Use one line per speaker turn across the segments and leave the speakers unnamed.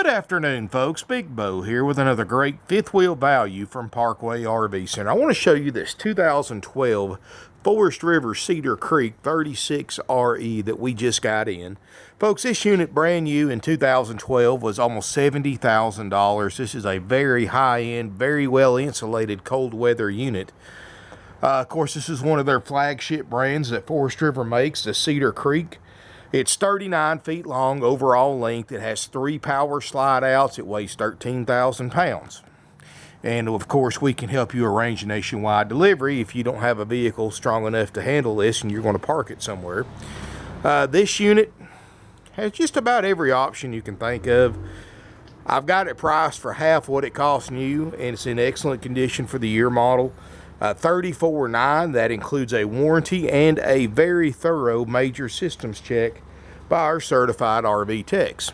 afternoon, folks. Big Bo here with another great fifth wheel value from Parkway RV Center. I want to show you this 2012 Forest River Cedar Creek 36RE that we just got in. Folks, this unit brand new in 2012 was almost $70,000. This is a very high-end, very well insulated cold weather unit. Of course, this is one of their flagship brands that Forest River makes, the Cedar Creek. It's 39 feet long overall length. It has 3 power slide outs. It weighs 13,000 pounds. And of course, we can help you arrange a nationwide delivery if you don't have a vehicle strong enough to handle this and you're going to park it somewhere. This unit has just about every option you can think of. I've got it priced for half what it costs new, and it's in excellent condition for the year model. $34,900. That includes a warranty and a very thorough major systems check by our certified RV techs.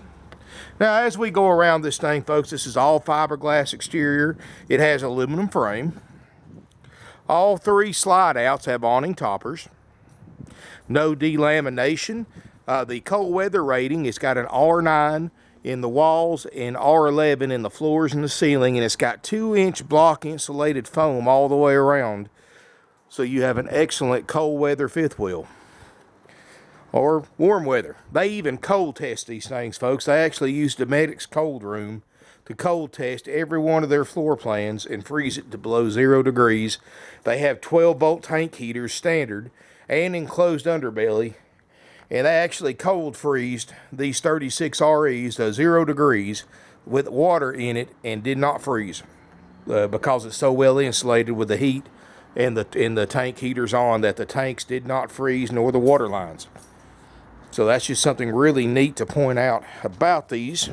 Now, as we go around this thing, folks, this is all fiberglass exterior. It has aluminum frame. All 3 slide outs have awning toppers. No delamination. The cold weather rating, it's got an R9 in the walls and R11 in the floors and the ceiling, and it's got 2-inch block insulated foam all the way around, so you have an excellent cold weather fifth wheel or warm weather. They even cold test these things, folks. They actually use Dometics cold room to cold test every one of their floor plans and freeze it to below 0 degrees. They have 12-volt tank heaters standard and enclosed underbelly. And they actually cold freezed these 36REs to 0 degrees with water in it and did not freeze because it's so well insulated with the heat and the tank heaters on that the tanks did not freeze nor the water lines. So that's just something really neat to point out about these.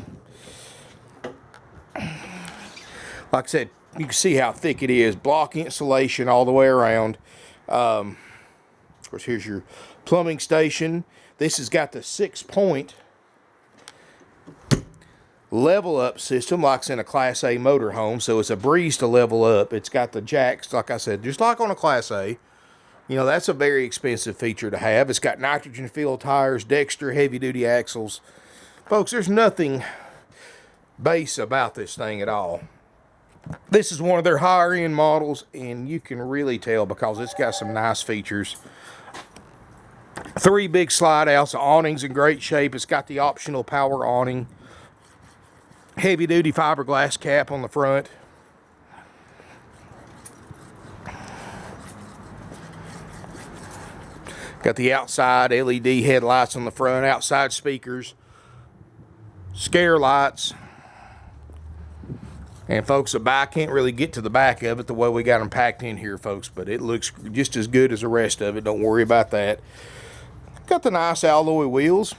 Like I said, you can see how thick it is. Block insulation all the way around. Of course, here's your plumbing station. This has got the 6-point level up system like it's in a Class A motorhome, so it's a breeze to level up. It's got the jacks, like I said, just like on a Class A. You know, that's a very expensive feature to have. It's got nitrogen filled tires, Dexter heavy duty axles. Folks, there's nothing base about this thing at all. This is one of their higher end models, and you can really tell because it's got some nice features. 3 big slide outs. The awning's in great shape. It's got the optional power awning. Heavy duty fiberglass cap on the front. Got the outside LED headlights on the front, outside speakers, scare lights. And folks, the back, can't really get to the back of it the way we got them packed in here, folks, but it looks just as good as the rest of it. Don't worry about that. Got the nice alloy wheels.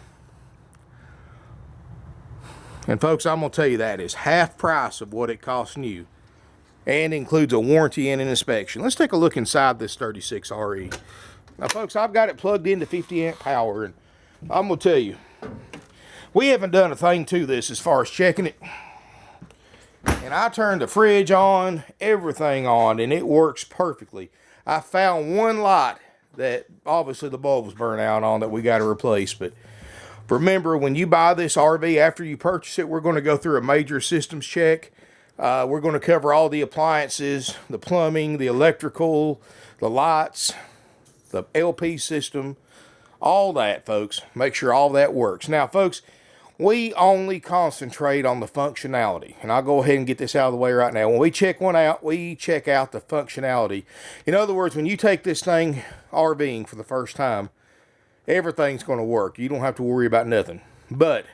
And folks, I'm going to tell you that is half price of what it costs new and includes a warranty and an inspection. Let's take a look inside this 36RE. Now, folks, I've got it plugged into 50 amp power, and I'm going to tell you, we haven't done a thing to this as far as checking it. And I turned the fridge on, everything on, and it works perfectly. I found one light that obviously the bulb was burnt out on that we got to replace. But remember, when you buy this RV, after you purchase it, we're going to go through a major systems check. We're going to cover all the appliances, the plumbing, the electrical, the lights, the LP system, all that, folks. Make sure all that works. Now, folks, we only concentrate on the functionality, and I'll go ahead and get this out of the way right now. When we check one out, we check out the functionality. In other words, when you take this thing RVing for the first time, everything's going to work. You don't have to worry about nothing. But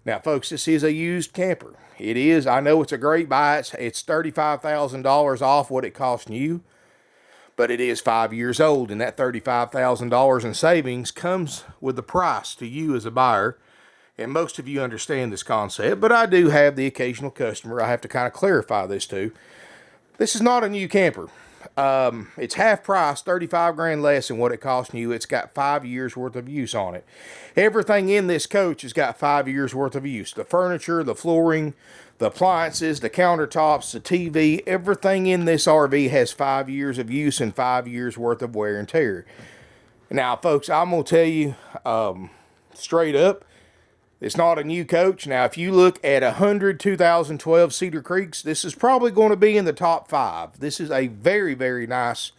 now, folks, this is a used camper. It is. I know it's a great buy. It's $35,000 off what it cost new, but it is 5 years old, and that $35,000 in savings comes with the price to you as a buyer. And most of you understand this concept, but I do have the occasional customer I have to kind of clarify this to. This is not a new camper. It's half price, 35 grand less than what it cost new. It's got 5 years worth of use on it. Everything in this coach has got 5 years worth of use. The furniture, the flooring, the appliances, the countertops, the TV, everything in this RV has 5 years of use and 5 years worth of wear and tear. Now, folks, I'm going to tell you straight up, It's not a new coach. Now, if you look at 100 2012 Cedar Creeks, this is probably going to be in the top 5. This is a very, very nice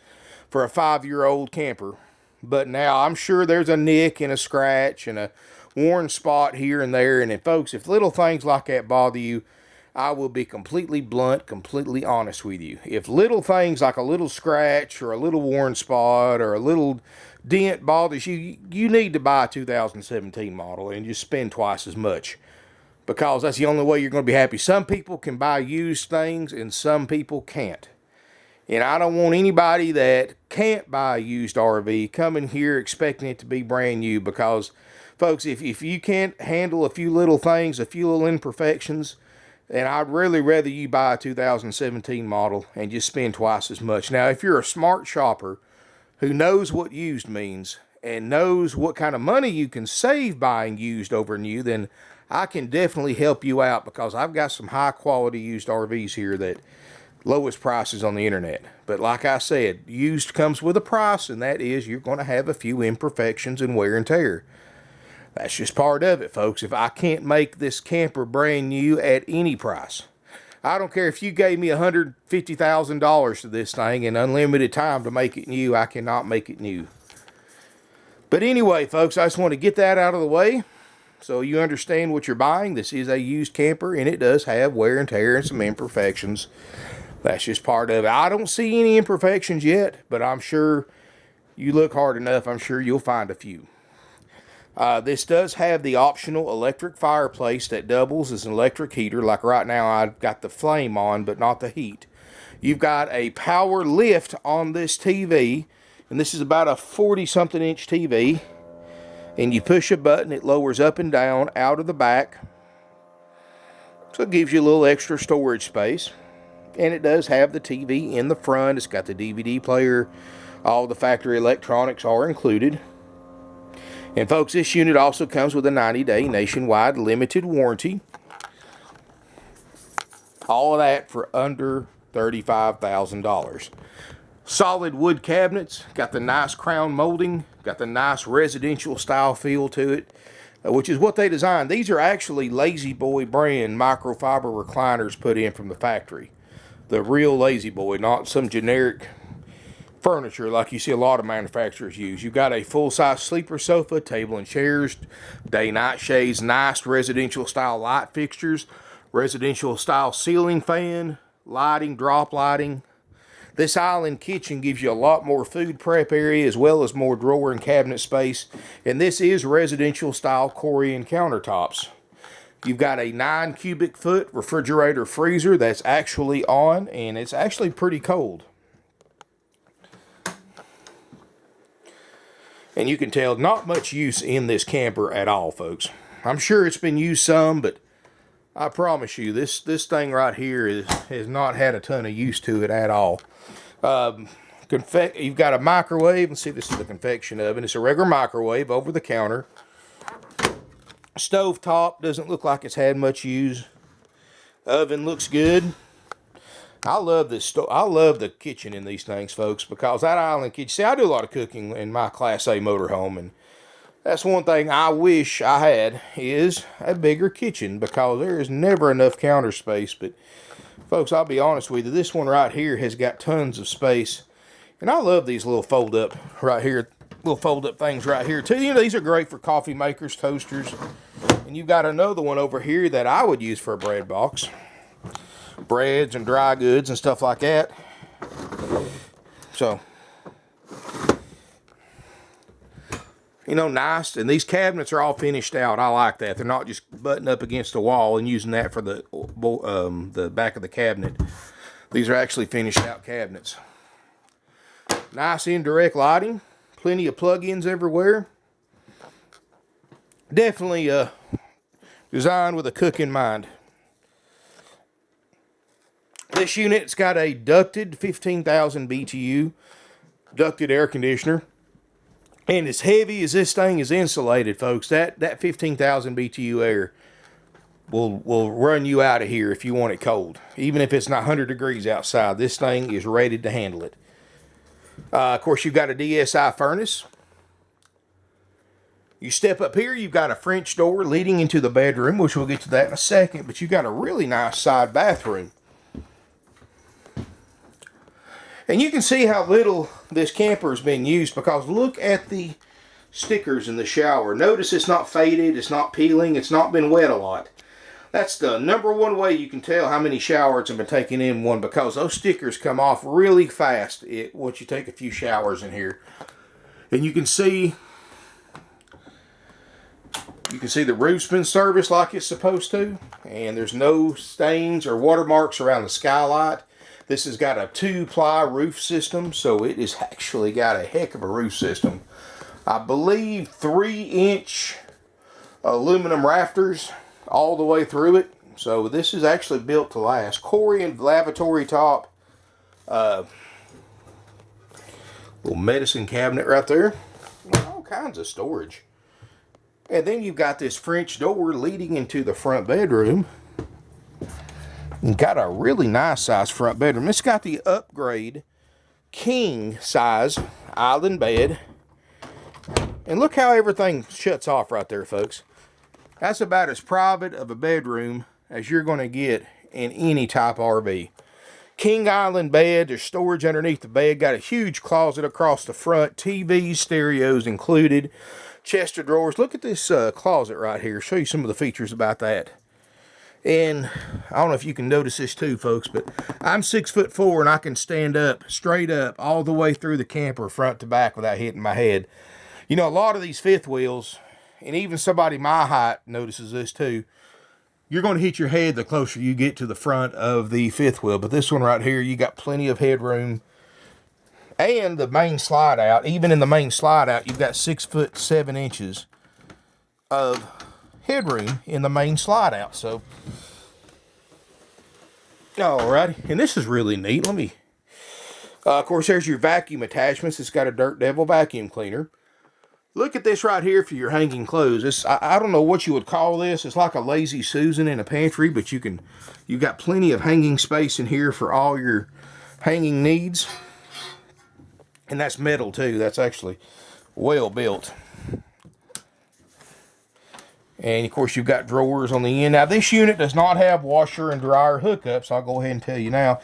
for a 5-year-old camper. But now I'm sure there's a nick and a scratch and a worn spot here and there. And folks, if little things like that bother you, I will be completely blunt, completely honest with you. If little things like a little scratch or a little worn spot or a little dent bothers you, you need to buy a 2017 model and just spend twice as much, because that's the only way you're going to be happy. Some people can buy used things and some people can't. And I don't want anybody that can't buy a used RV coming here expecting it to be brand new, because, folks, if you can't handle a few little things, a few little imperfections, then I'd really rather you buy a 2017 model and just spend twice as much. Now, if you're a smart shopper who knows what used means and knows what kind of money you can save buying used over new, then I can definitely help you out, because I've got some high quality used RVs here that lowest prices on the internet. But like I said, used comes with a price, and that is you're going to have a few imperfections and wear and tear. That's just part of it, folks. If I can't make this camper brand new at any price, I don't care if you gave me $150,000 to this thing and unlimited time to make it new, I cannot make it new. But anyway, folks, I just want to get that out of the way so you understand what you're buying. This is a used camper, and it does have wear and tear and some imperfections. That's just part of it. I don't see any imperfections yet, but I'm sure you look hard enough, I'm sure you'll find a few. This does have the optional electric fireplace that doubles as an electric heater. Like right now, I've got the flame on, but not the heat. You've got a power lift on this TV, and this is about a 40-something inch TV. And you push a button, it lowers up and down out of the back. So it gives you a little extra storage space. And it does have the TV in the front. It's got the DVD player. All the factory electronics are included. And folks, this unit also comes with a 90-day nationwide limited warranty. All of that for under $35,000. Solid wood cabinets, got the nice crown molding, got the nice residential style feel to it, which is what they designed. These are actually Lazy Boy brand microfiber recliners put in from the factory. The real Lazy Boy, not some generic furniture like you see a lot of manufacturers use. You've got a full-size sleeper sofa, table and chairs, day-night shades, nice residential style light fixtures, residential style ceiling fan, lighting, drop lighting. This island kitchen gives you a lot more food prep area as well as more drawer and cabinet space. And this is residential style Corian countertops. You've got a 9 cubic foot refrigerator freezer that's actually on, and it's actually pretty cold. And you can tell not much use in this camper at all, folks. I'm sure it's been used some, but I promise you, this thing right here has not had a ton of use to it at all. You've got a microwave. Let's see, this is the convection oven. It's a regular microwave over the counter. Stove top doesn't look like it's had much use. Oven looks good. I love this I love the kitchen in these things, folks, because that island kitchen. See, I do a lot of cooking in my Class A motorhome, and that's one thing I wish I had is a bigger kitchen, because there is never enough counter space. But folks, I'll be honest with you, this one right here has got tons of space, and I love these little fold up right here, little fold up things right here too. You know, these are great for coffee makers, toasters, and you've got another one over here that I would use for a bread box. Breads and dry goods and stuff like that. So, you know, nice. And these cabinets are all finished out. I like that. They're not just butting up against the wall and using that for the back of the cabinet. These are actually finished out cabinets. Nice indirect lighting. Plenty of plug-ins everywhere. Definitely designed with a cook in mind. This unit's got a ducted 15,000 BTU ducted air conditioner. And as heavy as this thing is insulated, folks, that 15,000 BTU air will run you out of here if you want it cold. Even if it's not 100 degrees outside, this thing is ready to handle it. Of course, you've got a DSI furnace. You step up here, you've got a French door leading into the bedroom, which we'll get to that in a second, but you've got a really nice side bathroom. And you can see how little this camper has been used, because look at the stickers in the shower. Notice it's not faded, it's not peeling, it's not been wet a lot. That's the number one way you can tell how many showers have been taken in one, because those stickers come off really fast once you take a few showers in here. And you can see the roof's been serviced like it's supposed to, and there's no stains or watermarks around the skylight. This has got a 2-ply roof system, so it has actually got a heck of a roof system. I believe 3-inch aluminum rafters all the way through it. So this is actually built to last. Corian lavatory top. Little medicine cabinet right there. All kinds of storage. And then you've got this French door leading into the front bedroom. And got a really nice size front bedroom. It's got the upgrade king size island bed. And look how everything shuts off right there, folks. That's about as private of a bedroom as you're going to get in any type RV. King island bed. There's storage underneath the bed. Got a huge closet across the front. TVs, stereos included. Chest of drawers. Look at this closet right here. Show you some of the features about that. And I don't know if you can notice this too, folks, but I'm 6'4" and I can stand up, straight up, all the way through the camper, front to back, without hitting my head. You know, a lot of these fifth wheels, and even somebody my height notices this too, you're going to hit your head the closer you get to the front of the fifth wheel. But this one right here, you got plenty of headroom. And the main slide out, even in the main slide out, you've got 6'7" of headroom in the main slide out. So, alrighty, and this is really neat. Let me, of course, there's your vacuum attachments. It's got a Dirt Devil vacuum cleaner. Look at this right here for your hanging clothes. I don't know what you would call this. It's like a Lazy Susan in a pantry, but you've got plenty of hanging space in here for all your hanging needs. And that's metal too. That's actually well built. And of course you've got drawers on the end. Now this unit does not have washer and dryer hookups. I'll go ahead and tell you now.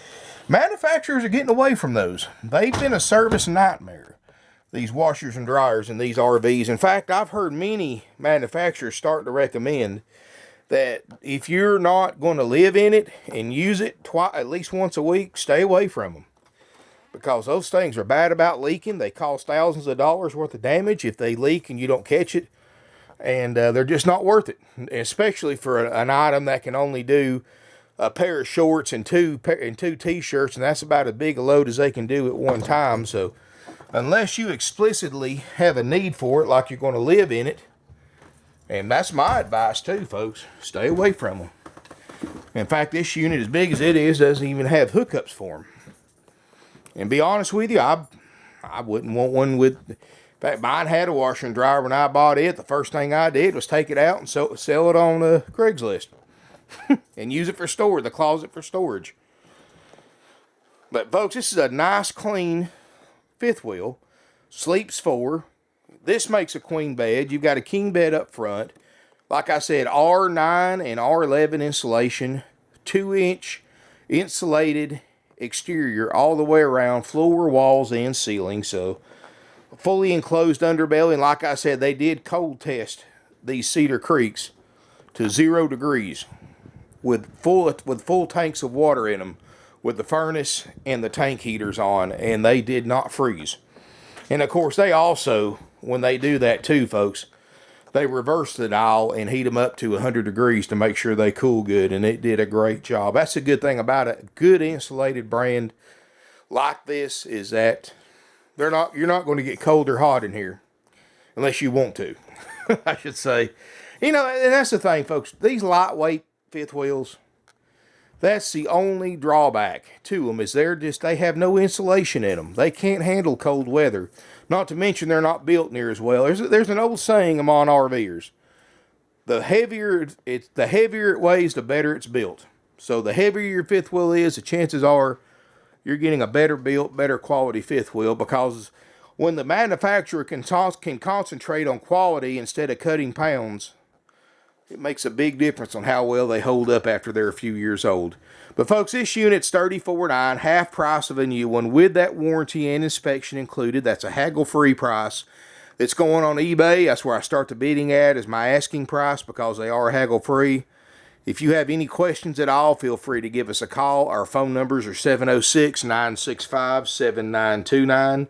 Manufacturers are getting away from those. They've been a service nightmare, these washers and dryers in these RVs. In fact, I've heard many manufacturers start to recommend that if you're not going to live in it and use it at least once a week, stay away from them. Because those things are bad about leaking. They cost thousands of dollars worth of damage if they leak and you don't catch it. And they're just not worth it. Especially for an item that can only do a pair of shorts and two t-shirts. And that's about as big a load as they can do at one time. So unless you explicitly have a need for it, like you're going to live in it. And that's my advice too, folks. Stay away from them. In fact, this unit, as big as it is, doesn't even have hookups for them. And be honest with you, I wouldn't want one with... In fact, mine had a washer and dryer when I bought it. The first thing I did was take it out and sell it on Craigslist. And use it for storage, the closet for storage. But folks, this is a nice, clean fifth wheel. Sleeps 4. This makes a queen bed. You've got a king bed up front. Like I said, R9 and R11 insulation. 2-inch insulated exterior all the way around, floor, walls, and ceiling. So fully enclosed underbelly, and like I said, they did cold test these Cedar Creeks to 0 degrees with full tanks of water in them, with the furnace and the tank heaters on, and they did not freeze. And of course, they also, when they do that too, folks, they reverse the dial and heat them up to 100 degrees to make sure they cool good, and it did a great job. That's a good thing about a good insulated brand like this, is that you're not going to get cold or hot in here unless you want to. I should say. You know, and that's the thing, folks. These lightweight fifth wheels, that's the only drawback to them, is they have no insulation in them. They can't handle cold weather. Not to mention they're not built near as well. There's an old saying among RVers. The heavier it weighs, the better it's built. So the heavier your fifth wheel is, the chances are you're getting a better built, better quality fifth wheel, because When the manufacturer can concentrate on quality instead of cutting pounds, it makes a big difference on how well they hold up after they're a few years old. But folks, this unit's $34.9, half price of a new one with that warranty and inspection included. That's a haggle-free price. It's going on eBay. That's where I start the bidding at, is my asking price, because they are haggle-free. If you have any questions at all, feel free to give us a call. Our phone numbers are 706-965-7929.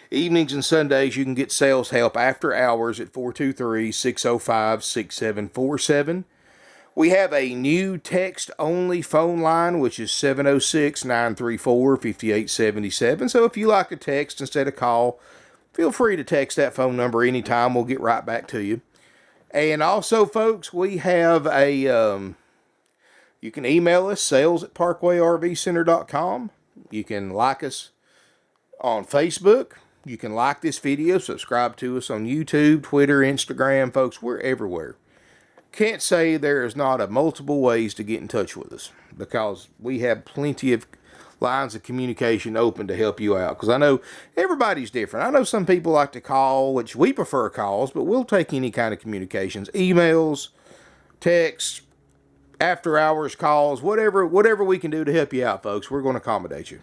Evenings and Sundays, you can get sales help after hours at 423-605-6747. We have a new text-only phone line, which is 706-934-5877. So if you like to text instead of call, feel free to text that phone number anytime. We'll get right back to you. And also, folks, we have a, you can email us, sales@parkwayrvcenter.com. You can like us on Facebook. You can like this video, subscribe to us on YouTube, Twitter, Instagram. Folks, we're everywhere. Can't say there is not a multiple ways to get in touch with us, because we have plenty of lines of communication open to help you out, because I know everybody's different. I know some people like to call, which we prefer calls, but we'll take any kind of communications, emails, texts, after hours calls, whatever we can do to help you out, folks. We're going to accommodate you.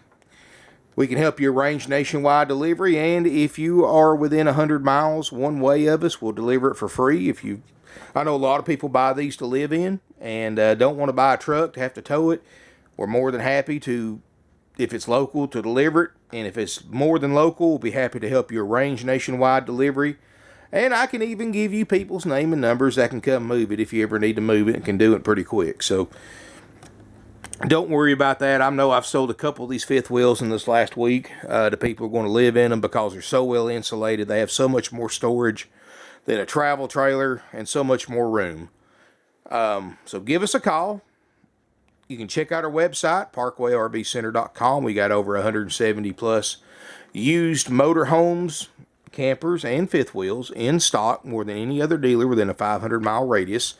We can help you arrange nationwide delivery, and if you are within 100 miles one way of us, we'll deliver it for free. I know a lot of people buy these to live in and don't want to buy a truck to have to tow it. We're more than happy to, if it's local, to deliver it, and if it's more than local, we'll be happy to help you arrange nationwide delivery. And I can even give you people's name and numbers that can come move it if you ever need to move it, and can do it pretty quick. So don't worry about that. I know I've sold a couple of these fifth wheels in this last week to people who are going to live in them, because they're so well insulated. They have so much more storage than a travel trailer and so much more room. So give us a call. You can check out our website, parkway.rvcenter.com. We got over 170 plus used motorhomes, campers, and fifth wheels in stock, more than any other dealer within a 500-mile radius.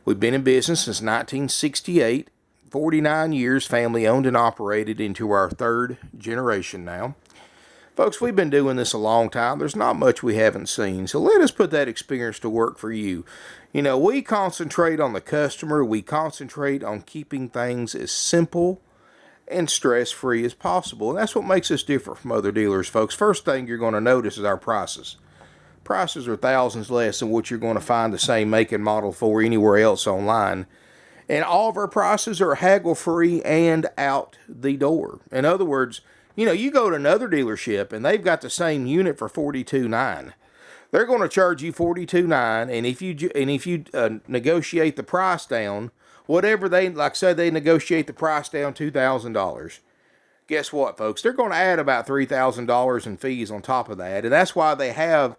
We've been in business since 1968. 49 years, family owned and operated, into our third generation now. Folks, we've been doing this a long time. There's not much we haven't seen, so let us put that experience to work for you. You know, we concentrate on the customer. We concentrate on keeping things as simple and stress-free as possible, and that's what makes us different from other dealers, folks. First thing you're going to notice is our prices. Prices are thousands less than what you're going to find the same make and model for anywhere else online. And all of our prices are haggle-free and out the door. In other words, you know, you go to another dealership and they've got the same unit for $42,900. They're going to charge you $42,900, and if you negotiate the price down, whatever they, like say they negotiate the price down $2,000. Guess what, folks? They're going to add about $3,000 in fees on top of that, and that's why they have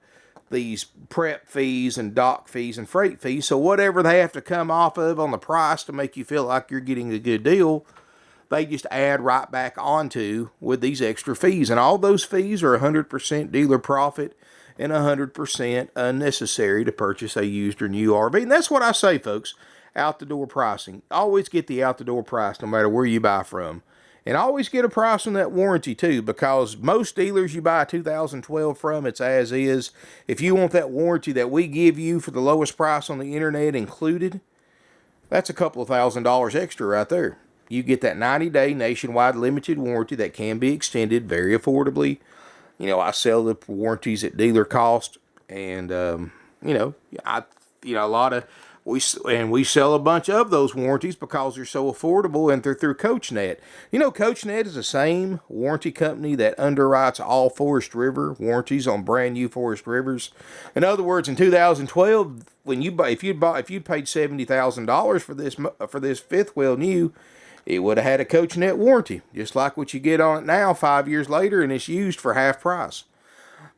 these prep fees and dock fees and freight fees. So whatever they have to come off of on the price to make you feel like you're getting a good deal, they just add right back onto with these extra fees. And all those fees are 100% dealer profit and 100% unnecessary to purchase a used or new RV. And that's what I say, folks, out the door pricing. Always get the out the door price no matter where you buy from. And always get a price on that warranty too, because most dealers you buy a 2012 from, it's as is. If you want that warranty that we give you for the lowest price on the internet included, that's a couple of $1,000s extra right there. You get that 90-day nationwide limited warranty that can be extended very affordably. You know, I sell the warranties at dealer cost, and we sell a bunch of those warranties because they're so affordable, and they're through CoachNet. You know, CoachNet is the same warranty company that underwrites all Forest River warranties on brand new Forest Rivers. In other words, in 2012, if you paid $70,000 for this fifth wheel new, it would have had a CoachNet warranty, just like what you get on it now 5 years later, and it's used for half price.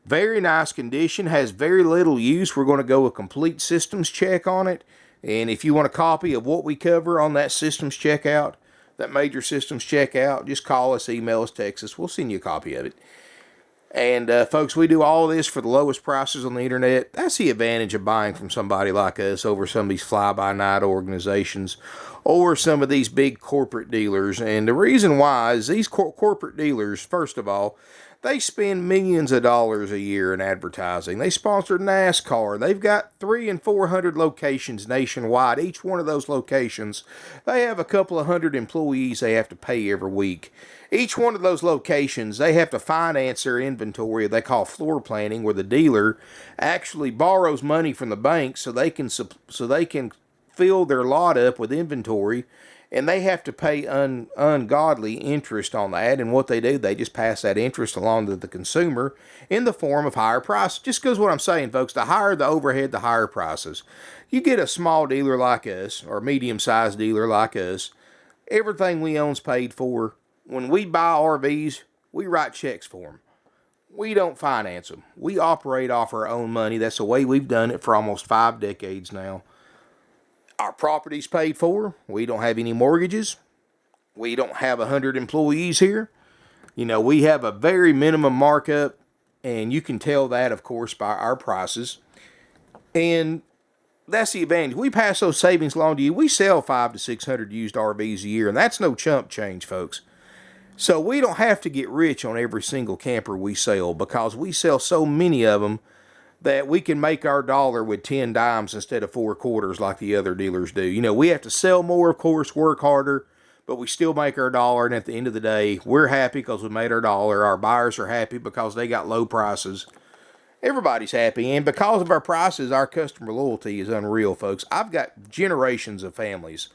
Very nice condition, has very little use. We're going to go a complete systems check on it. And if you want a copy of what we cover on that systems checkout, that major systems checkout, just call us, email us, text us. We'll send you a copy of it. And folks, we do all of this for the lowest prices on the internet. That's the advantage of buying from somebody like us over some of these fly-by-night organizations or some of these big corporate dealers. And the reason why is these corporate dealers, first of all, They spend millions of dollars a year in advertising. They sponsor NASCAR. They've got 300 and 400 locations nationwide. Each one of those locations, they have a couple of hundred employees they have to pay every week. Each one of those locations, they have to finance their inventory. They call floor planning, where the dealer actually borrows money from the bank so they can fill their lot up with inventory. And they have to pay ungodly interest on that. And what they do, they just pass that interest along to the consumer in the form of higher prices. Just goes what I'm saying, folks. The higher the overhead, the higher prices. You get a small dealer like us, or a medium-sized dealer like us, everything we own's paid for. When we buy RVs, we write checks for them. We don't finance them. We operate off our own money. That's the way we've done it for almost 5 decades now. Our property's paid for. We don't have any mortgages. We don't have 100 employees here. You know, we have a very minimum markup, and you can tell that, of course, by our prices. And that's the advantage. We pass those savings along to you. We sell 500 to 600 used RVs a year, and that's no chump change, folks. So we don't have to get rich on every single camper we sell, because we sell so many of them that we can make our dollar with 10 dimes instead of 4 quarters like the other dealers do. You know, we have to sell more, of course, work harder, but we still make our dollar. And at the end of the day, we're happy because we made our dollar. Our buyers are happy because they got low prices. Everybody's happy. And because of our prices, our customer loyalty is unreal, folks. I've got generations of families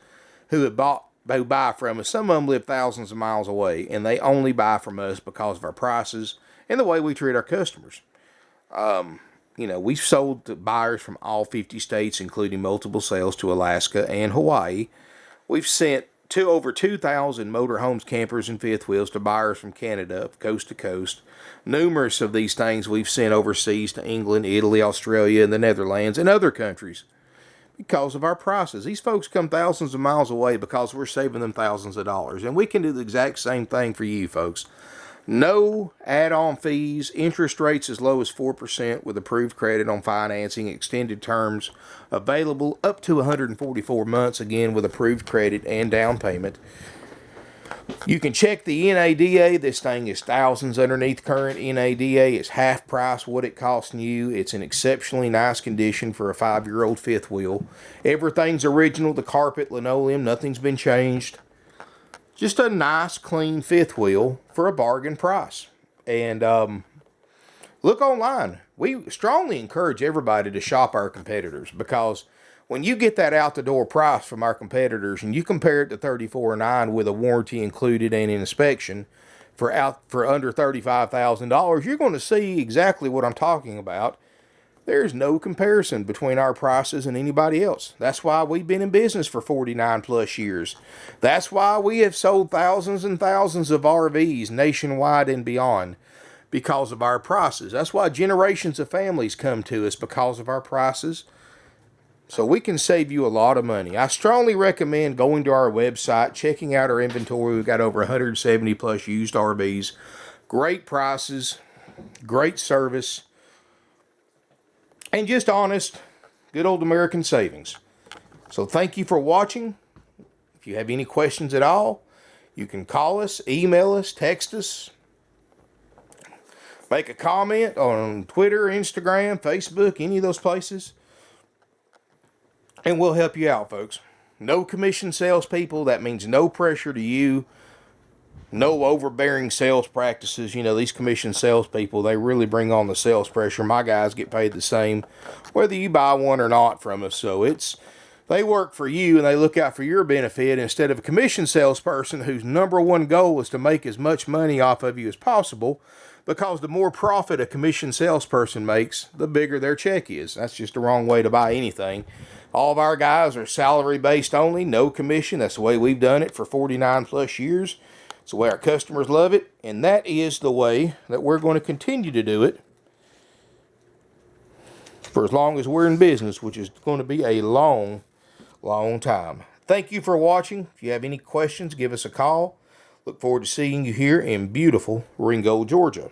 who buy from us. Some of them live thousands of miles away, and they only buy from us because of our prices and the way we treat our customers. You know, we've sold to buyers from all 50 states, including multiple sales to Alaska and Hawaii. We've sent over 2,000 motorhomes, campers, and fifth wheels to buyers from Canada, coast to coast. Numerous of these things we've sent overseas to England, Italy, Australia, and the Netherlands, and other countries because of our prices. These folks come thousands of miles away because we're saving them thousands of dollars. And we can do the exact same thing for you, folks. No add-on fees, interest rates as low as 4% with approved credit on financing, extended terms available up to 144 months, again with approved credit and down payment. You can check the NADA. This thing is thousands underneath current NADA. It's half price what it costs new. It's in exceptionally nice condition for a 5-year-old fifth wheel. Everything's original. The carpet, linoleum, nothing's been changed. Just a nice, clean fifth wheel for a bargain price. And look online. We strongly encourage everybody to shop our competitors, because when you get that out-the-door price from our competitors and you compare it to $34,900 with a warranty included and an inspection for under $35,000, you're going to see exactly what I'm talking about. There's no comparison between our prices and anybody else. That's why we've been in business for 49 plus years. That's why we have sold thousands and thousands of RVs nationwide and beyond, because of our prices. That's why generations of families come to us, because of our prices. So we can save you a lot of money. I strongly recommend going to our website, checking out our inventory. We've got over 170 plus used RVs. Great prices, great service, and just honest, good old American savings. So thank you for watching. If you have any questions at all, you can call us, email us, text us, make a comment on Twitter, Instagram, Facebook, any of those places, and we'll help you out, folks. No commission salespeople. That means no pressure to you. No overbearing sales practices. You know, these commission salespeople, they really bring on the sales pressure. My guys get paid the same whether you buy one or not from us. So they work for you and they look out for your benefit, instead of a commission salesperson whose number one goal is to make as much money off of you as possible, because the more profit a commission salesperson makes, the bigger their check is. That's just the wrong way to buy anything. All of our guys are salary based only, no commission. That's the way we've done it for 49 plus years. It's the way our customers love it, and that is the way that we're going to continue to do it for as long as we're in business, which is going to be a long, long time. Thank you for watching. If you have any questions, give us a call. Look forward to seeing you here in beautiful Ringgold, Georgia.